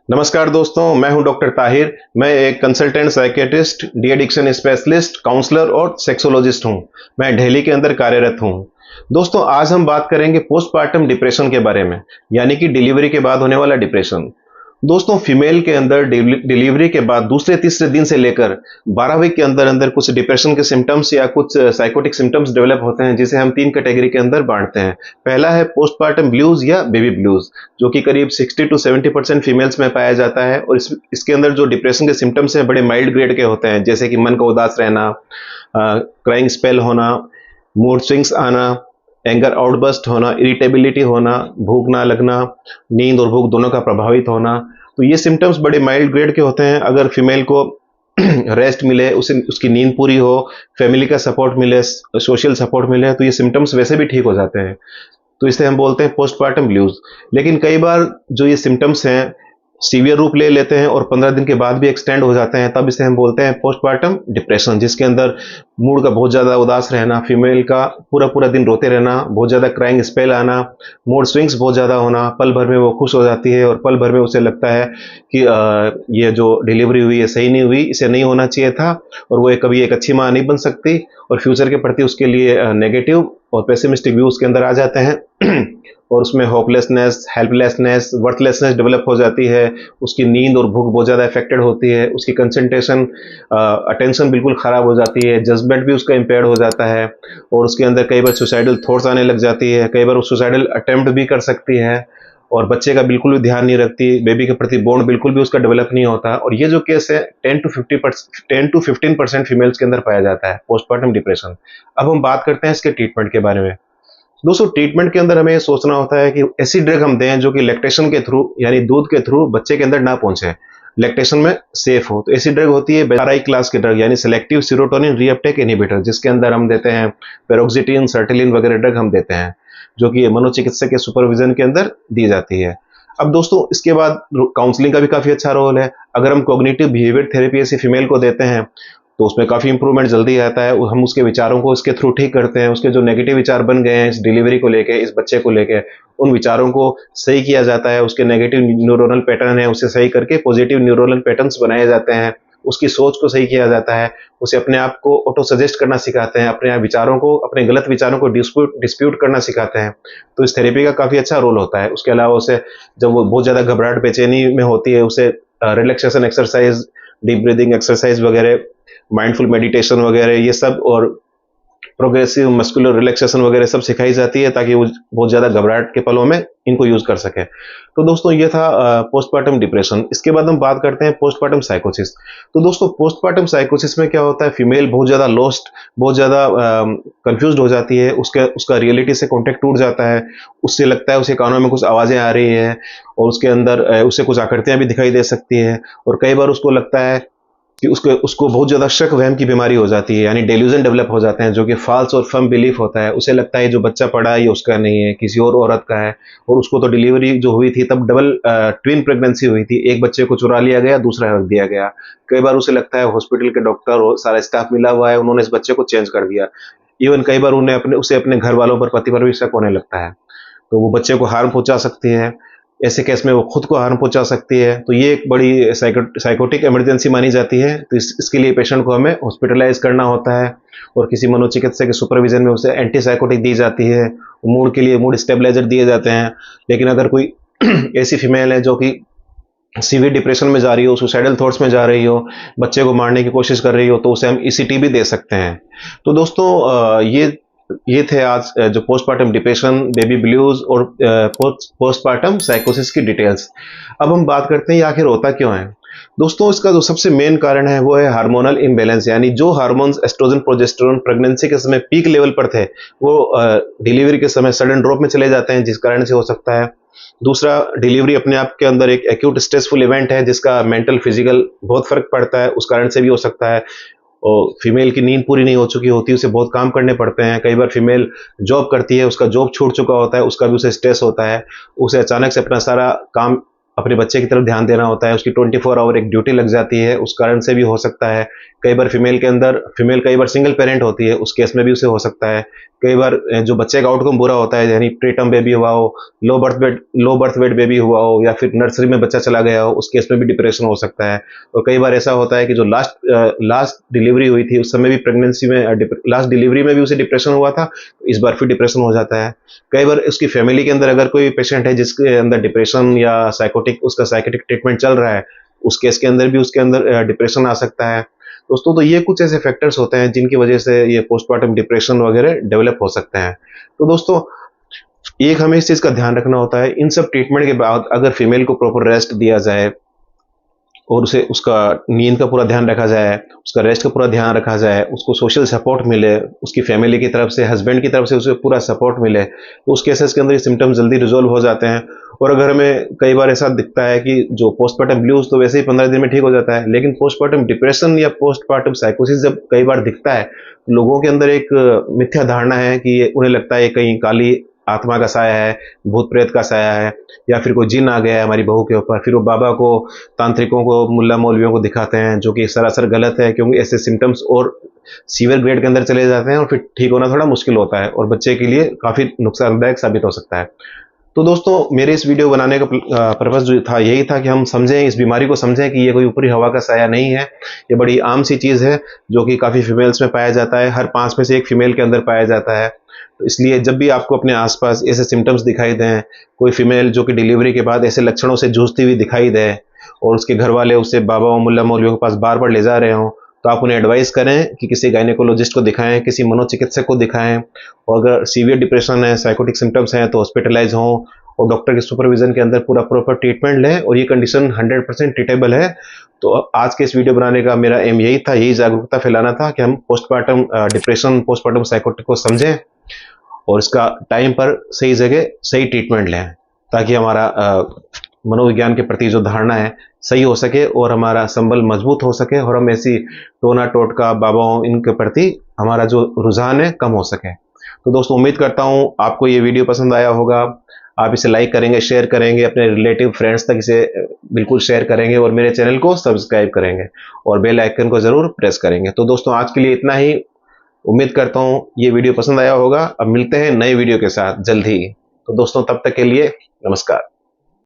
नमस्कार दोस्तों, मैं हूं डॉक्टर ताहिर। मैं एक consultant psychiatrist, de addiction specialist, counsellor और सेक्सोलॉजिस्ट हूं। मैं दिल्ली के अंदर कार्यरत हूं। दोस्तों, आज हम बात करेंगे पोस्टपार्टम डिप्रेशन के बारे में, यानी कि डिलीवरी के बाद होने वाला डिप्रेशन। दोस्तों, फीमेल के अंदर डिलीवरी के बाद दूसरे तीसरे दिन से लेकर 12 वीक के अंदर अंदर कुछ डिप्रेशन के सिम्टम्स या कुछ साइकोटिक सिम्टम्स डेवलप होते हैं, जिसे हम 3 कैटेगरी के अंदर बांटते हैं। पहला है पोस्टपार्टम ब्लूज या बेबी ब्लूज, जो कि करीब 60 टू 70% फीमेल्स में पाया जाता है। और इसके अंदर जो डिप्रेशन के सिम्टम्स हैं बड़े माइल्ड ग्रेड के होते हैं, जैसे कि मन का उदास रहना, क्राइंग स्पेल होना, मूड स्विंग्स आना, एंगर आउटबर्स्ट होना, इरिटेबिलिटी होना, भूख ना लगना, नींद और भूख दोनों का प्रभावित होना। तो ये सिम्टम्स बड़े माइल्ड ग्रेड के होते हैं। अगर फीमेल को रेस्ट मिले, उसे उसकी नींद पूरी हो, फैमिली का सपोर्ट मिले, सोशल सपोर्ट मिले, तो ये सिम्टम्स वैसे भी ठीक हो जाते हैं। तो इसे हम बोलते हैं पोस्टपार्टम ब्लूज। लेकिन कई बार जो ये सिम्टम्स हैं सीवियर रूप ले लेते हैं और 15 दिन के बाद भी एक्सटेंड हो जाते हैं, तब इसे हम बोलते हैं पोस्टपार्टम डिप्रेशन, जिसके अंदर मूड का बहुत ज़्यादा उदास रहना, फीमेल का पूरा पूरा दिन रोते रहना, बहुत ज़्यादा क्राइंग स्पेल आना, मूड स्विंग्स बहुत ज़्यादा होना, पल भर में वो खुश हो जाती है और पल भर में उसे लगता है कि ये जो डिलीवरी हुई है सही नहीं हुई, इसे नहीं होना चाहिए था, और वो कभी एक अच्छी माँ नहीं बन सकती, और फ्यूचर के प्रति उसके लिए नेगेटिव और पेसिमिस्टिक व्यू उसके अंदर आ जाते हैं। और उसमें होपलेसनेस, हेल्पलेसनेस, वर्थलेसनेस डेवलप हो जाती है। उसकी नींद और भूख बहुत ज़्यादा अफेक्टेड होती है। उसकी कंसंट्रेशन, अटेंशन बिल्कुल ख़राब हो जाती है। जजमेंट भी उसका इम्पेयर्ड हो जाता है, और उसके अंदर कई बार सुसाइडल थॉट्स आने लग जाती है। कई बार वो सुसाइडल अटेम्प्ट भी कर सकती है, और बच्चे का बिल्कुल भी ध्यान नहीं रखती। बेबी के प्रति बॉन्ड बिल्कुल भी उसका डेवलप नहीं होता। और ये जो केस है 10 टू 15% फीमेल्स के अंदर पाया जाता है, पोस्टपार्टम डिप्रेशन। अब हम बात करते हैं इसके ट्रीटमेंट के बारे में। दोस्तों, ट्रीटमेंट के अंदर हमें ये सोचना होता है कि ऐसी ड्रग हम दें जो कि लैक्टेशन के थ्रू, यानी दूध के थ्रू बच्चे के अंदर ना पहुंचे, लैक्टेशन में सेफ हो। तो ऐसी ड्रग होती है 12 क्लास की ड्रग, यानी सेलेक्टिव सीरोटोनिन रीअपटेक इनहिबिटर, जिसके अंदर हम देते हैं पेरोक्सिटिन, सर्टिलिन वगैरह ड्रग हम देते हैं, जो कि मनोचिकित्सक के सुपरविजन के अंदर दी जाती है। अब दोस्तों, इसके बाद काउंसलिंग का भी काफ़ी अच्छा रोल है। अगर हम कॉग्निटिव बिहेवियर थेरेपी ऐसी फीमेल को देते हैं, तो उसमें काफ़ी इंप्रूवमेंट जल्दी आता है। हम उसके विचारों को इसके थ्रू ठीक करते हैं। उसके जो नेगेटिव विचार बन गए हैं इस डिलीवरी को लेके, इस बच्चे को लेके, उन विचारों को सही किया जाता है। उसके नेगेटिव न्यूरोनल पैटर्न है, उसे सही करके पॉजिटिव न्यूरोनल पैटर्न्स बनाए जाते हैं। उसकी सोच को सही किया जाता है। उसे अपने आप को ऑटो सजेस्ट करना सिखाते हैं, अपने विचारों को, अपने गलत विचारों को डिस्प्यूट करना सिखाते हैं। तो इस थेरेपी का काफ़ी अच्छा रोल होता है। उसके अलावा उसे, जब वो बहुत ज़्यादा घबराहट बेचैनी में होती है, उसे relaxation exercise, deep breathing exercise वगैरह, माइंडफुल मेडिटेशन वगैरह ये सब, और प्रोग्रेसिव मस्कुलर रिलैक्सेशन वगैरह सब सिखाई जाती है, ताकि वो बहुत ज़्यादा घबराहट के पलों में इनको यूज़ कर सके। तो दोस्तों, ये था पोस्टपार्टम डिप्रेशन। इसके बाद हम बात करते हैं पोस्टपार्टम साइकोसिस। तो दोस्तों, पोस्टपार्टम साइकोसिस में क्या होता है, फीमेल बहुत ज़्यादा लॉस्ट, बहुत ज़्यादा कंफ्यूज्ड हो जाती है। उसका रियलिटी से कॉन्टेक्ट टूट जाता है। उससे लगता है उसके कानों में कुछ आवाज़ें आ रही है, और उसके अंदर उसे कुछ आकृतियाँ भी दिखाई दे सकती है। और कई बार उसको लगता है कि उसको उसको बहुत ज़्यादा शक वहम की बीमारी हो जाती है, यानी डेल्यूजन डेवलप हो जाते हैं, जो कि फाल्स और फर्म बिलीफ होता है। उसे लगता है जो बच्चा पड़ा है ये उसका नहीं है, किसी और औरत का है। और उसको तो डिलीवरी जो हुई थी तब डबल ट्विन प्रेगनेंसी हुई थी, एक बच्चे को चुरा लिया गया, दूसरा रख दिया गया। कई बार उसे लगता है हॉस्पिटल के डॉक्टर और सारा स्टाफ मिला हुआ है, उन्होंने इस बच्चे को चेंज कर दिया। इवन कई बार उसे अपने घर वालों पर, पति पर भी शक होने लगता है। तो वो बच्चे को हार्म पहुंचा सकती है। ऐसे केस में वो खुद को हार्म पहुंचा सकती है। तो ये एक बड़ी साइकोटिक इमरजेंसी मानी जाती है। तो इसके लिए पेशेंट को हमें हॉस्पिटलाइज करना होता है, और किसी मनोचिकित्सक के सुपरविजन में उसे एंटीसाइकोटिक दी जाती है। मूड के लिए मूड स्टेबलाइजर दिए जाते हैं। लेकिन अगर कोई ऐसी फीमेल है जो कि सीवियर डिप्रेशन में जा रही हो, सुसाइडल थॉट्स में जा रही हो, बच्चे को मारने की कोशिश कर रही हो, तो उसे हम ईसीटी भी दे सकते हैं। तो दोस्तों, ये थे आज जो पोस्टपार्टम डिप्रेशन, बेबी ब्लूज और पोस्टपार्टम साइकोसिस की डिटेल्स। अब हम बात करते हैं ये आखिर होता क्यों है। दोस्तों, इसका जो सबसे मेन कारण है वो है हार्मोनल इम्बैलेंस, यानी जो हार्मोन्स एस्ट्रोजन, प्रोजेस्टेरोन प्रेगनेंसी के समय पीक लेवल पर थे, वो डिलीवरी के समय सडन ड्रॉप में चले जाते हैं, जिस कारण से हो सकता है। दूसरा, डिलीवरी अपने आप के अंदर एक एक्यूट स्ट्रेसफुल इवेंट है, जिसका मेंटल फिजिकल बहुत फर्क पड़ता है, उस कारण से भी हो सकता है। और फीमेल की नींद पूरी नहीं हो चुकी होती, उसे बहुत काम करने पड़ते हैं। कई बार फीमेल जॉब करती है, उसका जॉब छूट चुका होता है, उसका भी उसे स्ट्रेस होता है। उसे अचानक से अपना सारा काम अपने बच्चे की तरफ ध्यान देना होता है, उसकी 24 आवर एक ड्यूटी लग जाती है, उस कारण से भी हो सकता है। कई बार फीमेल कई बार सिंगल पेरेंट होती है, उस केस में भी उसे हो सकता है। कई बार जो बच्चे का आउटकम बुरा होता है, यानी प्रीटर्म बेबी हुआ हो, लो बर्थ वेट बेबी हुआ हो, या फिर नर्सरी में बच्चा चला गया हो, उस केस में भी डिप्रेशन हो सकता है। और कई बार ऐसा होता है कि जो लास्ट डिलीवरी हुई थी, उस समय भी प्रेगनेंसी में लास्ट डिलीवरी में भी उसे डिप्रेशन हुआ था, इस बार फिर डिप्रेशन हो जाता है। कई बार उसकी फैमिली के अंदर अगर कोई पेशेंट है जिसके अंदर डिप्रेशन या साइकोटिक ट्रीटमेंट चल रहा है, उस केस के अंदर भी उसके अंदर डिप्रेशन आ सकता है। दोस्तों, तो ये कुछ ऐसे फैक्टर्स होते हैं जिनकी वजह से ये पोस्टमार्टम डिप्रेशन वगैरह डेवलप हो सकते हैं। तो दोस्तों, एक हमें इस चीज का ध्यान रखना होता है, इन सब ट्रीटमेंट के बाद अगर फीमेल को प्रॉपर रेस्ट दिया जाए और उसे उसका नींद का पूरा ध्यान रखा जाए, उसका रेस्ट का पूरा ध्यान रखा जाए, उसको सोशल सपोर्ट मिले, उसकी फैमिली की तरफ से, हस्बैंड की तरफ से उसे पूरा सपोर्ट मिले, तो उस केसेस के अंदर ये सिम्टम्स जल्दी रिजॉल्व हो जाते हैं। और अगर हमें कई बार ऐसा दिखता है कि जो पोस्टमार्टम ब्लूज तो वैसे ही 15 दिन में ठीक हो जाता है, लेकिन पोस्टमार्टम डिप्रेशन या पोस्टमार्टम साइकोसिस जब कई बार दिखता है, लोगों के अंदर एक मिथ्या धारणा है कि उन्हें लगता है कहीं काली आत्मा का साया है, भूत प्रेत का साया है, या फिर कोई जिन आ गया है हमारी बहू के ऊपर। फिर वो बाबा को, तांत्रिकों को, मुल्ला मौलवियों को दिखाते हैं, जो कि सरासर गलत है, क्योंकि ऐसे सिम्टम्स और सीवियर ग्रेड के अंदर चले जाते हैं और फिर ठीक होना थोड़ा मुश्किल होता है और बच्चे के लिए काफी नुकसानदायक साबित हो सकता है। तो दोस्तों, मेरे इस वीडियो बनाने का पर्पस जो था यही था कि हम समझें, इस बीमारी को समझें कि ये कोई ऊपरी हवा का साया नहीं है, ये बड़ी आम सी चीज़ है जो कि काफ़ी फीमेल्स में पाया जाता है, हर 5 में से 1 फीमेल के अंदर पाया जाता है। तो इसलिए जब भी आपको अपने आसपास ऐसे सिम्टम्स दिखाई दें, कोई फीमेल जो कि डिलीवरी के बाद ऐसे लक्षणों से जूझती हुई दिखाई दे और उसके घर वाले उसे बाबा और मुल्ला मौलवियों के पास बार बार ले जा रहे हों, तो आप उन्हें एडवाइस करें कि किसी गायनेकोलॉजिस्ट को दिखाएं, किसी मनोचिकित्सक को दिखाएं, और अगर सीवियर डिप्रेशन है, साइकोटिक सिम्टम्स हैं, तो हॉस्पिटलाइज हों और डॉक्टर के सुपरविजन के अंदर पूरा प्रॉपर ट्रीटमेंट लें, और ये कंडीशन 100% ट्रीटेबल है। तो आज के इस वीडियो बनाने का मेरा एम यही था, यही जागरूकता फैलाना था कि हम पोस्टमार्टम डिप्रेशन, पोस्टमार्टम साइकोटिक को समझें और इसका टाइम पर सही जगह सही ट्रीटमेंट लें, ताकि हमारा मनोविज्ञान के प्रति जो धारणा है सही हो सके और हमारा संबल मजबूत हो सके, और हम ऐसी टोना टोटका बाबाओं इनके प्रति हमारा जो रुझान है कम हो सके। तो दोस्तों, उम्मीद करता हूँ आपको ये वीडियो पसंद आया होगा। आप इसे लाइक करेंगे, शेयर करेंगे, अपने रिलेटिव फ्रेंड्स तक इसे बिल्कुल शेयर करेंगे, और मेरे चैनल को सब्सक्राइब करेंगे और बेल आइकन को जरूर प्रेस करेंगे। तो दोस्तों, आज के लिए इतना ही। उम्मीद करता हूँ ये वीडियो पसंद आया होगा। अब मिलते हैं नए वीडियो के साथ जल्द ही। तो दोस्तों, तब तक के लिए नमस्कार।